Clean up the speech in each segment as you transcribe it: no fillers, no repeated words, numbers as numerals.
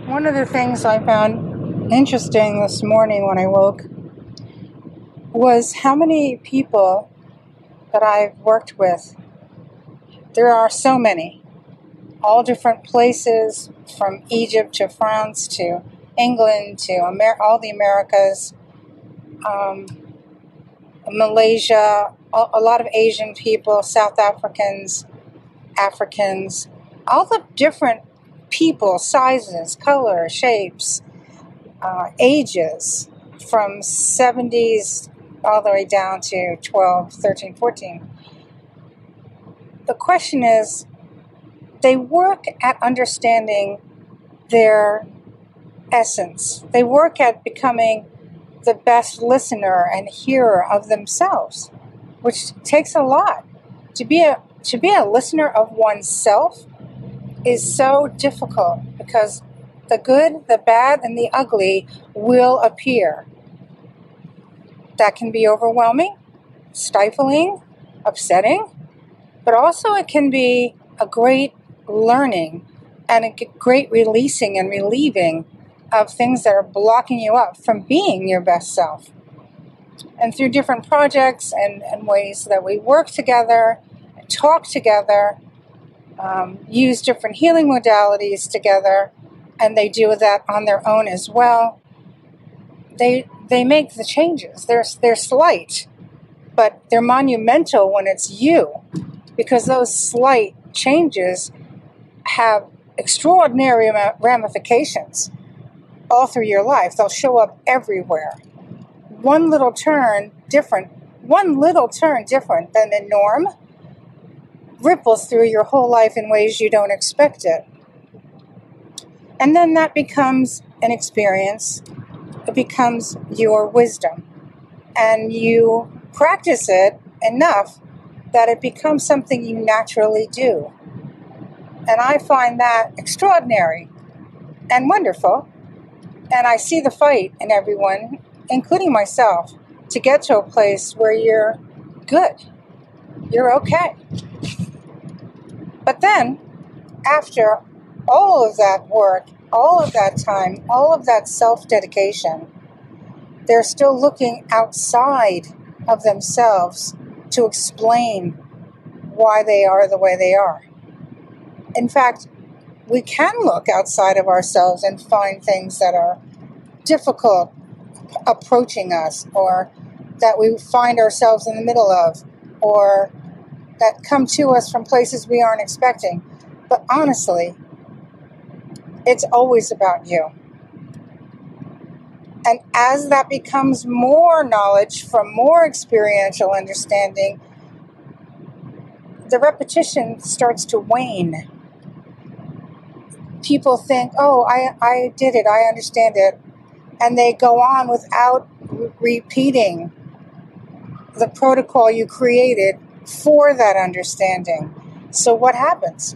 One of the things I found interesting this morning when I woke was how many people that I've worked with. There are so many, all different places, from Egypt to France to England to all the Americas, Malaysia, a lot of Asian people, South Africans, all the different people, sizes, color, shapes, ages, from 70s all the way down to 12, 13, 14. The question is, they work at understanding their essence. They work at becoming the best listener and hearer of themselves, which takes a lot. To be a listener of oneself is so difficult because the good, the bad, and the ugly will appear. That can be overwhelming, stifling, upsetting, but also it can be a great learning and a great releasing and relieving of things that are blocking you up from being your best self. And through different projects and ways that we work together, talk together, use different healing modalities together, and they do that on their own as well. They make the changes. They're slight, but they're monumental when it's you, because those slight changes have extraordinary ramifications all through your life. They'll show up everywhere. One little turn different than the norm ripples through your whole life in ways you don't expect it. And then that becomes an experience. It becomes your wisdom. And you practice it enough that it becomes something you naturally do. And I find that extraordinary and wonderful. And I see the fight in everyone, including myself, to get to a place where you're good. You're okay. But then, after all of that work, all of that time, all of that self-dedication, they're still looking outside of themselves to explain why they are the way they are. In fact, we can look outside of ourselves and find things that are difficult approaching us, or that we find ourselves in the middle of, or that come to us from places we aren't expecting. But honestly, it's always about you. And as that becomes more knowledge from more experiential understanding, the repetition starts to wane. People think, oh, I did it, I understand it. And they go on without repeating the protocol you created for that understanding. So what happens?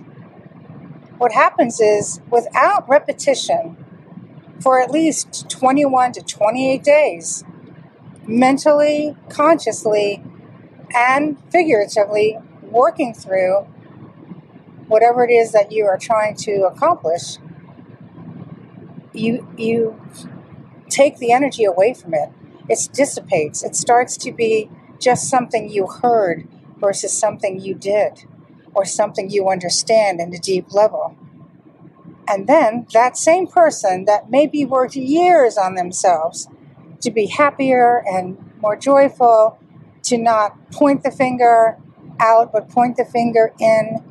What happens is, without repetition, for at least 21 to 28 days, mentally, consciously, and figuratively working through whatever it is that you are trying to accomplish, you take the energy away from it. It dissipates. It starts to be just something you heard versus something you did, or something you understand in a deep level. And then that same person that maybe worked years on themselves to be happier and more joyful, to not point the finger out but point the finger in,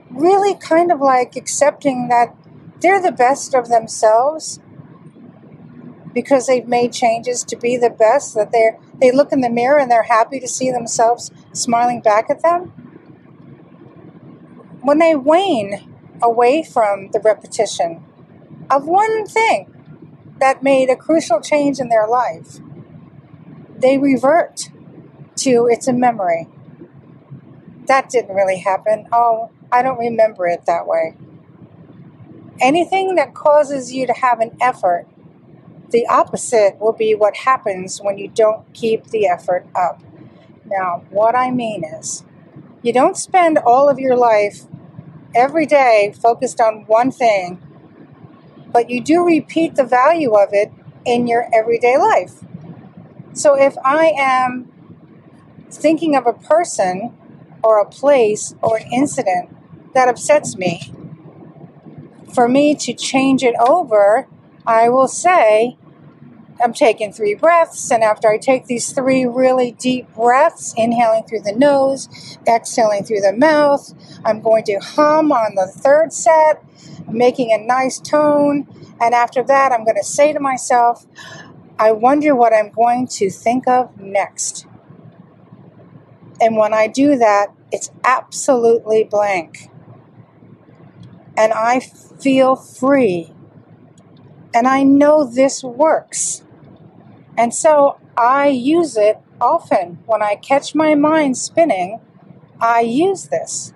really kind of like accepting that they're the best of themselves because they've made changes to be the best, that they look in the mirror and they're happy to see themselves smiling back at them. When they wane away from the repetition of one thing that made a crucial change in their life, they revert to it's a memory. That didn't really happen. Oh, I don't remember it that way. Anything that causes you to have an effort, the opposite will be what happens when you don't keep the effort up. Now, what I mean is, you don't spend all of your life every day focused on one thing but you do repeat the value of it in your everyday life. So if I am thinking of a person or a place or an incident that upsets me, for me to change it over, I will say, I'm taking 3 breaths, and after I take these 3 really deep breaths, inhaling through the nose, exhaling through the mouth, I'm going to hum on the 3rd set, making a nice tone, and after that, I'm going to say to myself, I wonder what I'm going to think of next. And when I do that, it's absolutely blank. And I feel free. And I know this works. And so I use it often. When I catch my mind spinning, I use this.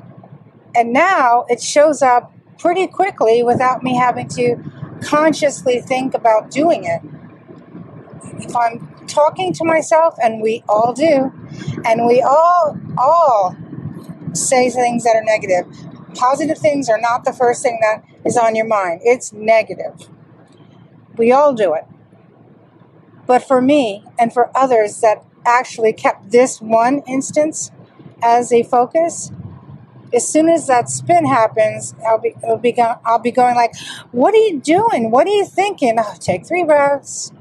And now it shows up pretty quickly without me having to consciously think about doing it. If I'm talking to myself, and we all do, and we all say things that are negative. Positive things are not the first thing that is on your mind. It's negative. We all do it. But for me and for others that actually kept this one instance as a focus, as soon as that spin happens, I'll be going like, what are you doing? What are you thinking? Oh, take 3 breaths,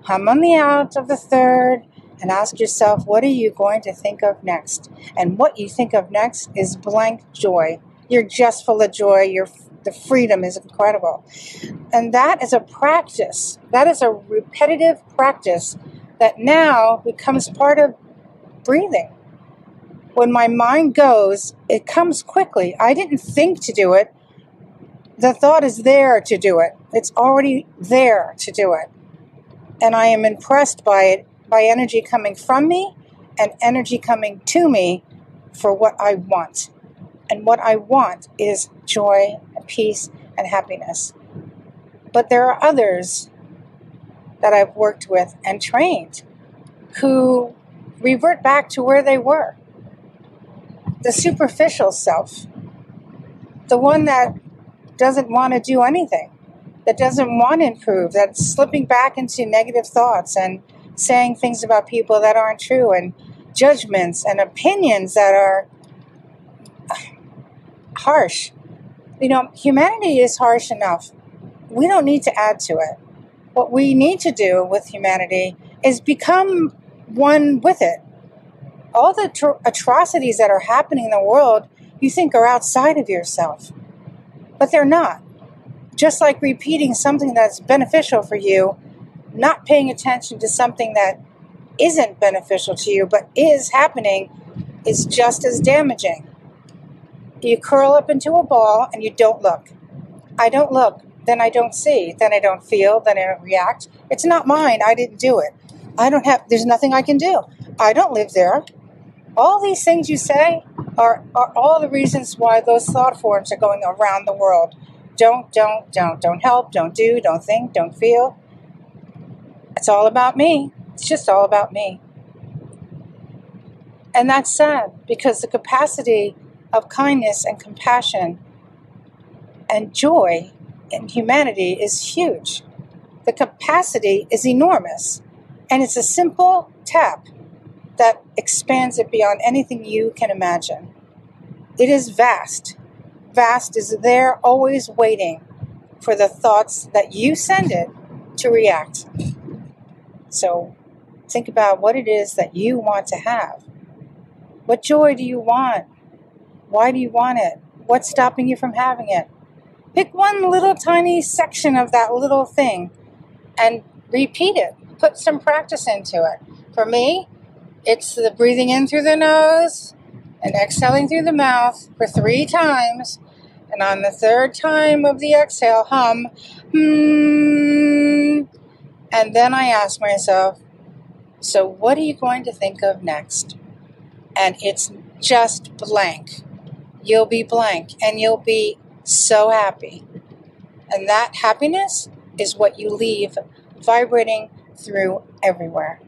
hum on the out of the 3rd, and ask yourself, what are you going to think of next? And what you think of next is blank joy. You're just full of joy. The freedom is incredible. And that is a practice. That is a repetitive practice that now becomes part of breathing. When my mind goes, it comes quickly. I didn't think to do it. The thought is there to do it. It's already there to do it. And I am impressed by it, by energy coming from me and energy coming to me for what I want. And what I want is joy and peace and happiness. But there are others that I've worked with and trained who revert back to where they were. The superficial self. The one that doesn't want to do anything. That doesn't want to improve. That's slipping back into negative thoughts and saying things about people that aren't true, and judgments and opinions that are harsh. Humanity is harsh enough. We don't need to add to it. What we need to do with humanity is become one with it. All the atrocities that are happening in the world, you think are outside of yourself. But they're not. Just like repeating something that's beneficial for you, not paying attention to something that isn't beneficial to you but is happening is just as damaging. You curl up into a ball and you don't look. I don't look, then I don't see, then I don't feel, then I don't react. It's not mine. I didn't do it. There's nothing I can do. I don't live there. All these things you say are all the reasons why those thought forms are going around the world. Don't help, don't do, don't think, don't feel. It's all about me. It's just all about me. And that's sad, because the capacity of kindness and compassion and joy in humanity is huge. The capacity is enormous. And it's a simple tap that expands it beyond anything you can imagine. It is vast. Vast is there, always waiting for the thoughts that you send it to react. So think about what it is that you want to have. What joy do you want? Why do you want it? What's stopping you from having it? Pick one little tiny section of that little thing and repeat it. Put some practice into it. For me, it's the breathing in through the nose and exhaling through the mouth for 3 times. And on the 3rd time of the exhale, hum. And then I ask myself, so what are you going to think of next? And it's just blank. You'll be blank and you'll be so happy. And that happiness is what you leave vibrating through everywhere.